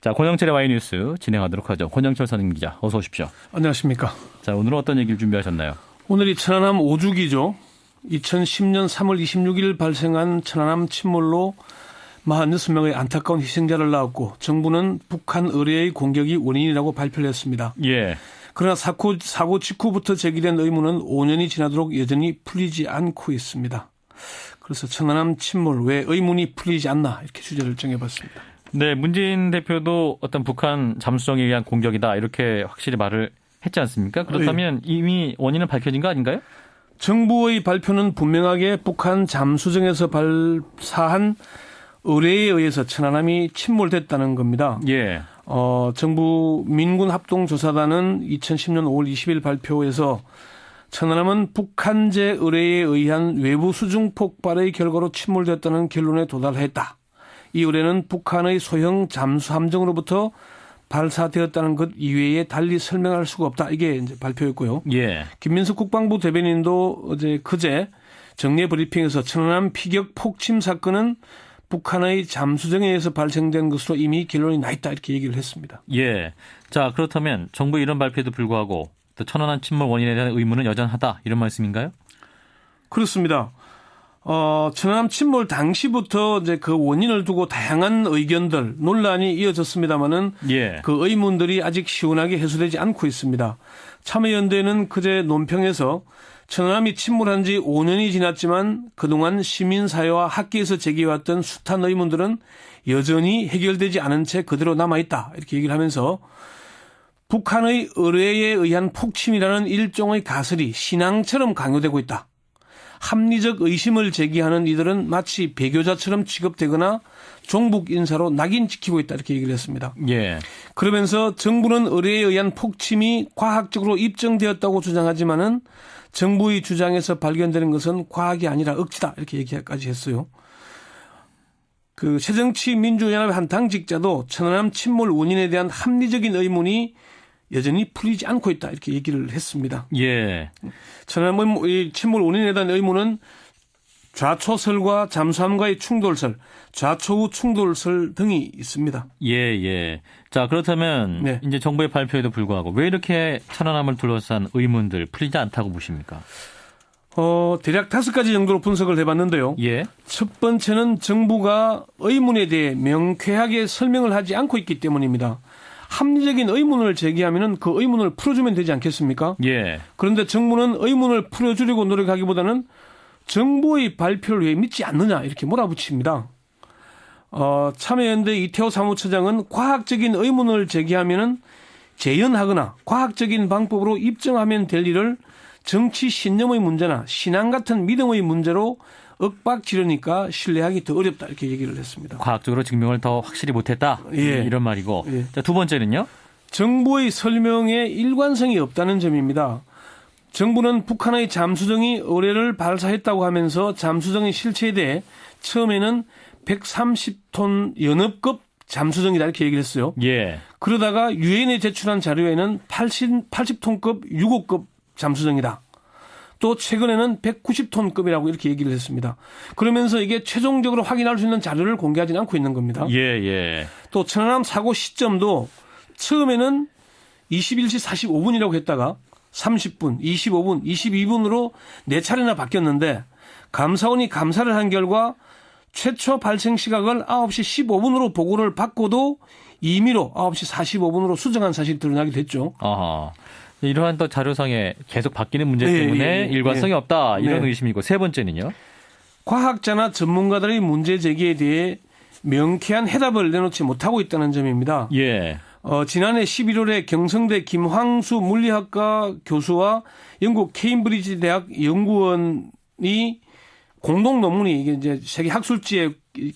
자, 권영철의 와이뉴스 진행하도록 하죠. 권영철 선임기자, 어서 오십시오. 안녕하십니까. 자, 오늘은 어떤 얘기를 준비하셨나요? 오늘이 천안함 5주기죠. 2010년 3월 26일 발생한 천안함 침몰로 46명의 안타까운 희생자를 낳았고 정부는 북한 의뢰의 공격이 원인이라고 발표를 했습니다. 예. 그러나 사고 직후부터 제기된 의문은 5년이 지나도록 여전히 풀리지 않고 있습니다. 그래서 천안함 침몰 왜 의문이 풀리지 않나 이렇게 주제를 정해봤습니다. 네, 문재인 대표도 어떤 북한 잠수정에 의한 공격이다 이렇게 확실히 말을 했지 않습니까? 그렇다면 이미 원인은 밝혀진 거 아닌가요? 정부의 발표는 분명하게 북한 잠수정에서 발사한 의뢰에 의해서 천안함이 침몰됐다는 겁니다. 예. 정부 민군합동조사단은 2010년 5월 20일 발표에서 천안함은 북한제 의뢰에 의한 외부 수중 폭발의 결과로 침몰됐다는 결론에 도달했다. 이 의뢰는 북한의 소형 잠수함정으로부터 발사되었다는 것 이외에 달리 설명할 수가 없다. 이게 이제 발표였고요. 예. 김민석 국방부 대변인도 그제 정례 브리핑에서 천안함 피격 폭침 사건은 북한의 잠수정에 의해서 발생된 것으로 이미 결론이 나 있다 이렇게 얘기를 했습니다. 예. 자, 그렇다면 정부 이런 발표에도 불구하고 또 천안함 침몰 원인에 대한 의문은 여전하다 이런 말씀인가요? 그렇습니다. 천안함 침몰 당시부터 이제 그 원인을 두고 다양한 의견들, 논란이 이어졌습니다만은 예. 그 의문들이 아직 시원하게 해소되지 않고 있습니다. 참여연대는 그제 논평에서 천안함이 침몰한 지 5년이 지났지만 그동안 시민사회와 학계에서 제기해왔던 숱한 의문들은 여전히 해결되지 않은 채 그대로 남아있다. 이렇게 얘기를 하면서 북한의 의뢰에 의한 폭침이라는 일종의 가설이 신앙처럼 강요되고 있다. 합리적 의심을 제기하는 이들은 마치 배교자처럼 취급되거나 종북 인사로 낙인 찍히고 있다. 이렇게 얘기를 했습니다. 예. 그러면서 정부는 의뢰에 의한 폭침이 과학적으로 입증되었다고 주장하지만은 정부의 주장에서 발견되는 것은 과학이 아니라 억지다. 이렇게 얘기까지 했어요. 그 새정치민주연합의 한 당직자도 천안함 침몰 원인에 대한 합리적인 의문이 여전히 풀리지 않고 있다. 이렇게 얘기를 했습니다. 예. 천안함 침몰 원인에 대한 의문은 좌초설과 잠수함과의 충돌설, 좌초우 충돌설 등이 있습니다. 예, 예. 자, 그렇다면 네. 이제 정부의 발표에도 불구하고 왜 이렇게 천안함을 둘러싼 의문들 풀리지 않다고 보십니까? 대략 5가지 정도로 분석을 해봤는데요. 예. 첫 번째는 정부가 의문에 대해 명쾌하게 설명을 하지 않고 있기 때문입니다. 합리적인 의문을 제기하면 그 의문을 풀어주면 되지 않겠습니까? 예. 그런데 정부는 의문을 풀어주려고 노력하기보다는 정부의 발표를 왜 믿지 않느냐 이렇게 몰아붙입니다. 참여연대 이태호 사무처장은 과학적인 의문을 제기하면 재연하거나 과학적인 방법으로 입증하면 될 일을 정치 신념의 문제나 신앙 같은 믿음의 문제로 윽박지르니까 신뢰하기 더 어렵다 이렇게 얘기를 했습니다. 과학적으로 증명을 더 확실히 못했다. 예. 이런 말이고. 예. 자, 두 번째는요. 정부의 설명에 일관성이 없다는 점입니다. 정부는 북한의 잠수정이 의뢰를 발사했다고 하면서 잠수정의 실체에 대해 처음에는 130톤 연업급 잠수정이다 이렇게 얘기를 했어요. 예. 그러다가 유엔에 제출한 자료에는 80톤급 6호급 잠수정이다. 또 최근에는 190톤급이라고 이렇게 얘기를 했습니다. 그러면서 이게 최종적으로 확인할 수 있는 자료를 공개하지는 않고 있는 겁니다. 예, 예. 또 천안함 사고 시점도 처음에는 21시 45분이라고 했다가 30분, 25분, 22분으로 4차례나 바뀌었는데 감사원이 감사를 한 결과 최초 발생 시각을 9시 15분으로 보고를 받고도 임의로 9시 45분으로 수정한 사실이 드러나게 됐죠. 아하. 이러한 또 자료상에 계속 바뀌는 문제 때문에 일관성이 네. 없다. 이런 네. 의심이고. 세 번째는요. 과학자나 전문가들의 문제 제기에 대해 명쾌한 해답을 내놓지 못하고 있다는 점입니다. 예. 지난해 11월에 경성대 김황수 물리학과 교수와 영국 케임브리지 대학 연구원이 공동 논문이 이게 이제 세계 학술지에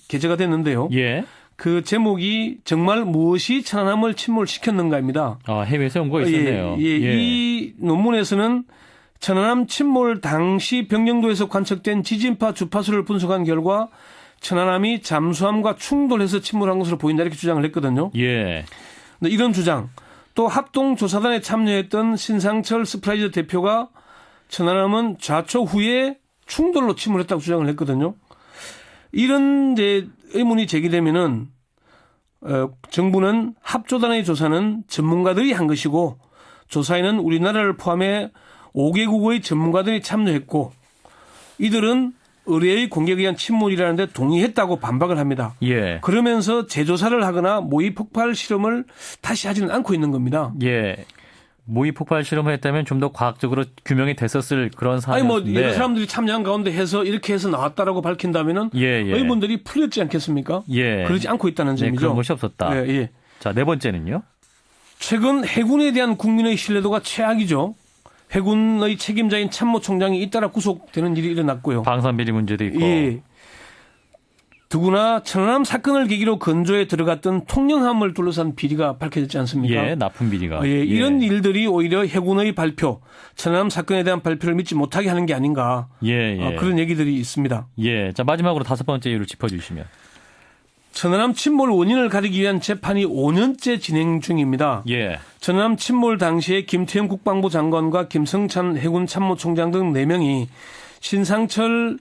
게재가 됐는데요. 예. 그 제목이 정말 무엇이 천안함을 침몰시켰는가입니다. 아, 해외에서 연구가 있었네요. 이 논문에서는 천안함 침몰 당시 병영도에서 관측된 지진파 주파수를 분석한 결과 천안함이 잠수함과 충돌해서 침몰한 것으로 보인다 이렇게 주장을 했거든요. 예. 근데 이런 주장 또 합동조사단에 참여했던 신상철 스프라이즈 대표가 천안함은 좌초 후에 충돌로 침몰했다고 주장을 했거든요. 이런 이제 의문이 제기되면은 정부는 합조단의 조사는 전문가들이 한 것이고 조사에는 우리나라를 포함해 5개국의 전문가들이 참여했고 이들은 의뢰의 공격에 의한 침몰이라는 데 동의했다고 반박을 합니다. 예. 그러면서 재조사를 하거나 모의 폭발 실험을 다시 하지는 않고 있는 겁니다. 예. 모의 폭발 실험을 했다면 좀 더 과학적으로 규명이 됐었을 그런 아니 상황이었는데. 여러 사람들이 참여한 가운데 해서 이렇게 해서 나왔다라고 밝힌다면은 예, 예. 의문들이 풀렸지 않겠습니까? 예. 그러지 않고 있다는 네, 점이죠. 그런 것이 없었다. 예, 예. 자, 네 번째는요. 최근 해군에 대한 국민의 신뢰도가 최악이죠. 해군의 책임자인 참모총장이 잇따라 구속되는 일이 일어났고요. 방산비리 문제도 있고. 예. 더구나 천안함 사건을 계기로 건조에 들어갔던 통영함을 둘러싼 비리가 밝혀졌지 않습니까? 예, 납품 비리가. 예, 이런 일들이 오히려 해군의 발표, 천안함 사건에 대한 발표를 믿지 못하게 하는 게 아닌가. 예, 예. 그런 얘기들이 있습니다. 예. 자, 마지막으로 다섯 번째 이유를 짚어주시면. 천안함 침몰 원인을 가리기 위한 재판이 5년째 진행 중입니다. 예. 천안함 침몰 당시에 김태형 국방부 장관과 김성찬 해군 참모총장 등 4명이 신상철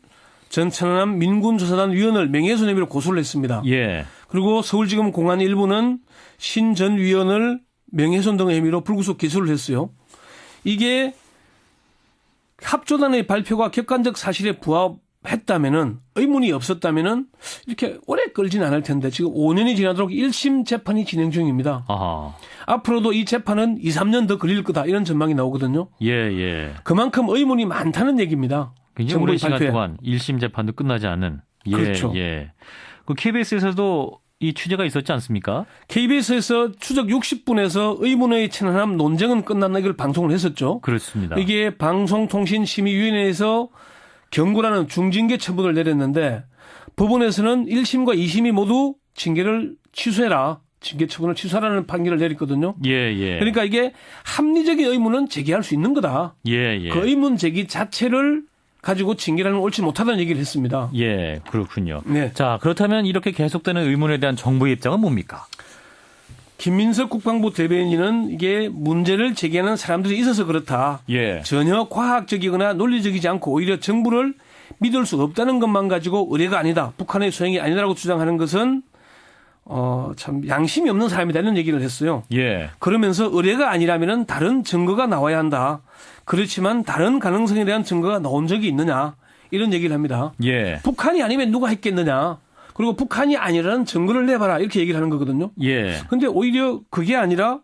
전 천안함 민군조사단 위원을 명예훼손 혐의로 고소를 했습니다. 예. 그리고 서울지검 공안 일부는 신 전 위원을 명예훼손 등의 혐의로 불구속 기소를 했어요. 이게 합조단의 발표가 객관적 사실에 부합했다면은 의문이 없었다면은 이렇게 오래 끌진 않을 텐데 지금 5년이 지나도록 1심 재판이 진행 중입니다. 아하. 앞으로도 이 재판은 2, 3년 더 걸릴 거다 이런 전망이 나오거든요. 예, 예. 그만큼 의문이 많다는 얘기입니다. 굉장히 오랜 정부의 시간 발표에. 동안 1심 재판도 끝나지 않은. 예, 그렇죠. 예. 그 KBS에서도 이 취재가 있었지 않습니까? KBS에서 추적 60분에서 의문의 천안함 논쟁은 끝났나 이걸 방송을 했었죠. 그렇습니다. 이게 방송통신심의위원회에서 경고라는 중징계 처분을 내렸는데 법원에서는 1심과 2심이 모두 징계를 취소해라. 징계 처분을 취소하라는 판결을 내렸거든요. 예, 예. 그러니까 이게 합리적인 의문은 제기할 수 있는 거다. 예, 예. 그 의문 제기 자체를 가지고 징계라는 옳지 못하다는 얘기를 했습니다. 예, 그렇군요. 네. 자, 그렇다면 이렇게 계속되는 의문에 대한 정부의 입장은 뭡니까? 김민석 국방부 대변인은 이게 문제를 제기하는 사람들이 있어서 그렇다. 예. 전혀 과학적이거나 논리적이지 않고 오히려 정부를 믿을 수 없다는 것만 가지고 의뢰가 아니다. 북한의 소행이 아니다라고 주장하는 것은 참 양심이 없는 사람이다 이런 얘기를 했어요. 예. 그러면서 의뢰가 아니라면 다른 증거가 나와야 한다. 그렇지만 다른 가능성에 대한 증거가 나온 적이 있느냐 이런 얘기를 합니다. 예. 북한이 아니면 누가 했겠느냐. 그리고 북한이 아니라는 증거를 내봐라 이렇게 얘기를 하는 거거든요. 예. 그런데 오히려 그게 아니라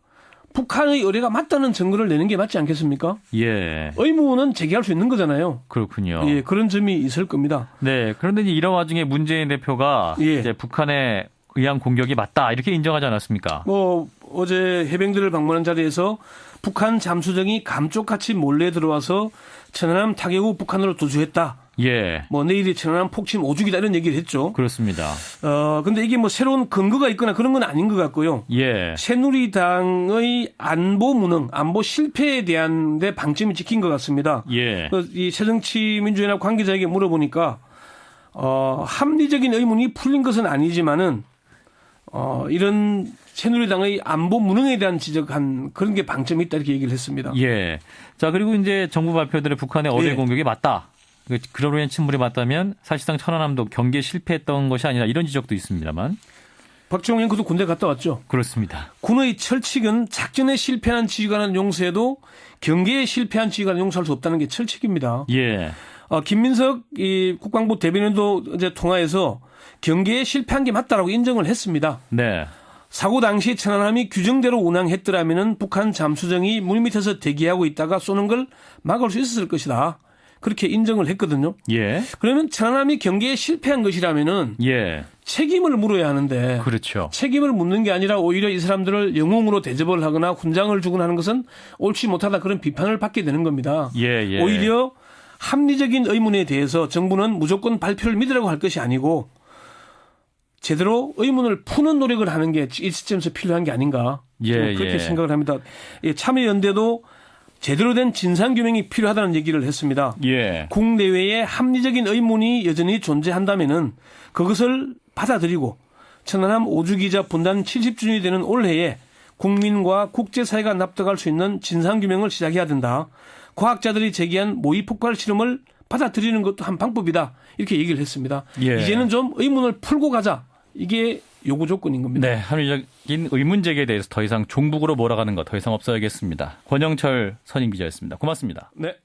북한의 의뢰가 맞다는 증거를 내는 게 맞지 않겠습니까? 예. 의문은 제기할 수 있는 거잖아요. 그렇군요. 예, 그런 점이 있을 겁니다. 네. 그런데 이제 이런 와중에 문재인 대표가 예. 이제 북한에 의한 공격이 맞다 이렇게 인정하지 않았습니까? 어제 해병대를 방문한 자리에서 북한 잠수정이 감쪽같이 몰래 들어와서 천안함 타격 후 북한으로 도주했다. 예. 내일이 천안함 폭침 오죽이다 이런 얘기를 했죠. 그렇습니다. 근데 이게 새로운 근거가 있거나 그런 건 아닌 것 같고요. 예. 새누리당의 안보 무능, 안보 실패에 대한 데 방점이 찍힌 것 같습니다. 예. 이 새정치민주연합 관계자에게 물어보니까 합리적인 의문이 풀린 것은 아니지만은 이런 새누리당의 안보 무능에 대한 지적한 그런 게 방점이 있다 이렇게 얘기를 했습니다. 예. 자, 그리고 이제 정부 발표들의 북한의 어뢰 예. 공격이 맞다. 그러로 인한 침몰이 맞다면 사실상 천안함도 경계에 실패했던 것이 아니라 이런 지적도 있습니다만. 박지원 앵커도 군대 갔다 왔죠. 그렇습니다. 군의 철칙은 작전에 실패한 지휘관은 용서해도 경계에 실패한 지휘관은 용서할 수 없다는 게 철칙입니다. 예. 김민석 이 국방부 대변인도 이제 통화해서 경계에 실패한 게 맞다라고 인정을 했습니다. 네. 사고 당시 천안함이 규정대로 운항했더라면 북한 잠수정이 물 밑에서 대기하고 있다가 쏘는 걸 막을 수 있었을 것이다. 그렇게 인정을 했거든요. 예. 그러면 천안함이 경계에 실패한 것이라면은 예. 책임을 물어야 하는데 그렇죠. 책임을 묻는 게 아니라 오히려 이 사람들을 영웅으로 대접을 하거나 훈장을 주거나 하는 것은 옳지 못하다 그런 비판을 받게 되는 겁니다. 예, 예. 오히려 합리적인 의문에 대해서 정부는 무조건 발표를 믿으라고 할 것이 아니고 제대로 의문을 푸는 노력을 하는 게 이 시점에서 필요한 게 아닌가. 예, 그렇게 예. 생각을 합니다. 참여연대도 제대로 된 진상규명이 필요하다는 얘기를 했습니다. 예. 국내외에 합리적인 의문이 여전히 존재한다면은 그것을 받아들이고 천안함 오주기자 분단 70주년이 되는 올해에 국민과 국제사회가 납득할 수 있는 진상규명을 시작해야 된다. 과학자들이 제기한 모의 폭발 실험을 받아들이는 것도 한 방법이다. 이렇게 얘기를 했습니다. 예. 이제는 좀 의문을 풀고 가자. 이게 요구 조건인 겁니다. 네, 합리적인 의문 제기에 대해서 더 이상 종북으로 몰아가는 것 더 이상 없어야겠습니다. 권영철 선임 기자였습니다. 고맙습니다. 네.